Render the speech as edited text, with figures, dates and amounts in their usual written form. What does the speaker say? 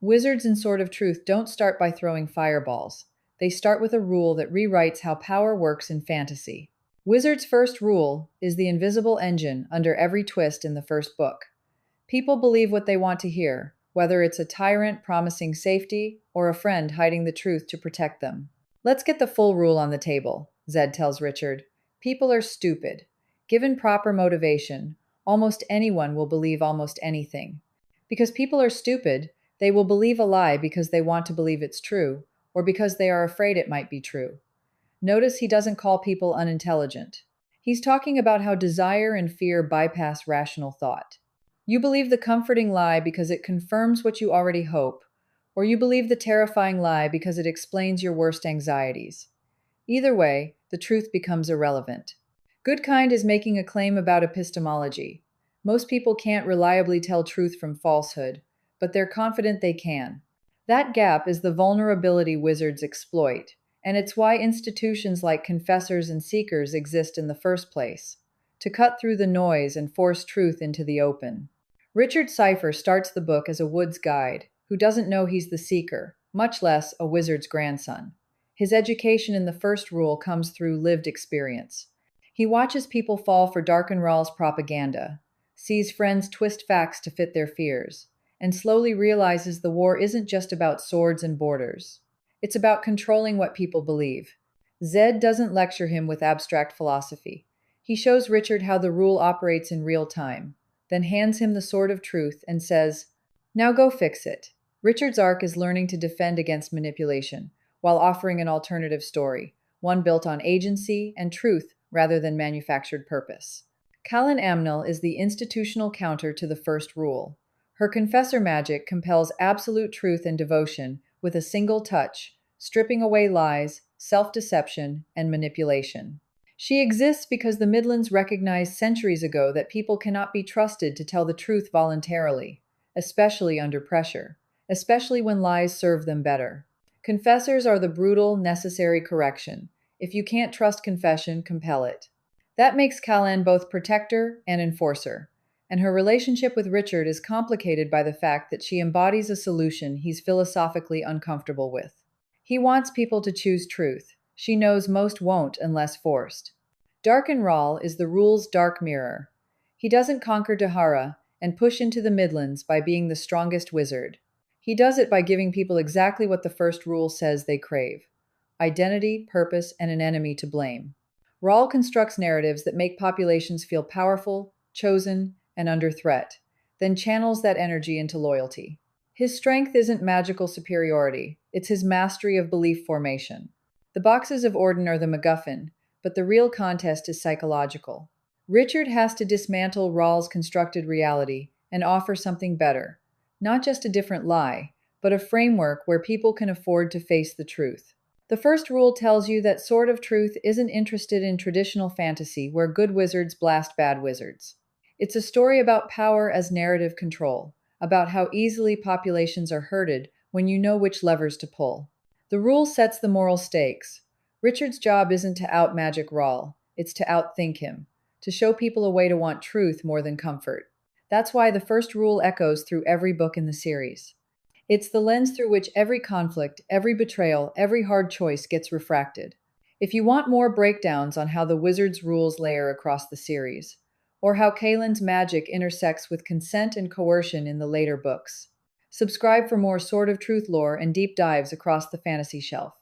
Wizards in Sword of Truth don't start by throwing fireballs. They start with a rule that rewrites how power works in fantasy. Wizard's first rule is the invisible engine under every twist in the first book. People believe what they want to hear, whether it's a tyrant promising safety or a friend hiding the truth to protect them. Let's get the full rule on the table, Zed tells Richard. People are stupid. Given proper motivation, almost anyone will believe almost anything. Because people are stupid, they will believe a lie because they want to believe it's true, or because they are afraid it might be true. Notice he doesn't call people unintelligent. He's talking about how desire and fear bypass rational thought. You believe the comforting lie because it confirms what you already hope, or you believe the terrifying lie because it explains your worst anxieties. Either way, the truth becomes irrelevant. Goodkind is making a claim about epistemology. Most people can't reliably tell truth from falsehood, but they're confident they can. That gap is the vulnerability wizards exploit, and it's why institutions like confessors and seekers exist in the first place, to cut through the noise and force truth into the open. Richard Cypher starts the book as a woods guide who doesn't know he's the seeker, much less a wizard's grandson. His education in the first rule comes through lived experience. He watches people fall for Darken Rahl's propaganda, sees friends twist facts to fit their fears, and slowly realizes the war isn't just about swords and borders. It's about controlling what people believe. Zed doesn't lecture him with abstract philosophy. He shows Richard how the rule operates in real time, then hands him the sword of truth and says, "Now go fix it." Richard's arc is learning to defend against manipulation, while offering an alternative story, one built on agency and truth rather than manufactured purpose. Kahlan Amnell is the institutional counter to the first rule. Her confessor magic compels absolute truth and devotion with a single touch, stripping away lies, self-deception, and manipulation. She exists because the Midlands recognized centuries ago that people cannot be trusted to tell the truth voluntarily, especially under pressure, especially when lies serve them better. Confessors are the brutal, necessary correction. If you can't trust confession, compel it. That makes Kahlan both protector and enforcer, and her relationship with Richard is complicated by the fact that she embodies a solution he's philosophically uncomfortable with. He wants people to choose truth. She knows most won't unless forced. Darken Rahl is the rule's dark mirror. He doesn't conquer Dahara and push into the Midlands by being the strongest wizard. He does it by giving people exactly what the first rule says they crave: identity, purpose, and an enemy to blame. Rahl constructs narratives that make populations feel powerful, chosen, and under threat, then channels that energy into loyalty. His strength isn't magical superiority, it's his mastery of belief formation. The boxes of Orden are the MacGuffin, but the real contest is psychological. Richard has to dismantle Rahl's constructed reality and offer something better. Not just a different lie, but a framework where people can afford to face the truth. The first rule tells you that Sword of Truth isn't interested in traditional fantasy where good wizards blast bad wizards. It's a story about power as narrative control, about how easily populations are herded when you know which levers to pull. The rule sets the moral stakes. Richard's job isn't to out-magic Rahl, it's to outthink him, to show people a way to want truth more than comfort. That's why the first rule echoes through every book in the series. It's the lens through which every conflict, every betrayal, every hard choice gets refracted. If you want more breakdowns on how the wizard's rules layer across the series, or how Kahlan's magic intersects with consent and coercion in the later books, subscribe for more Sword of Truth lore and deep dives across the fantasy shelf.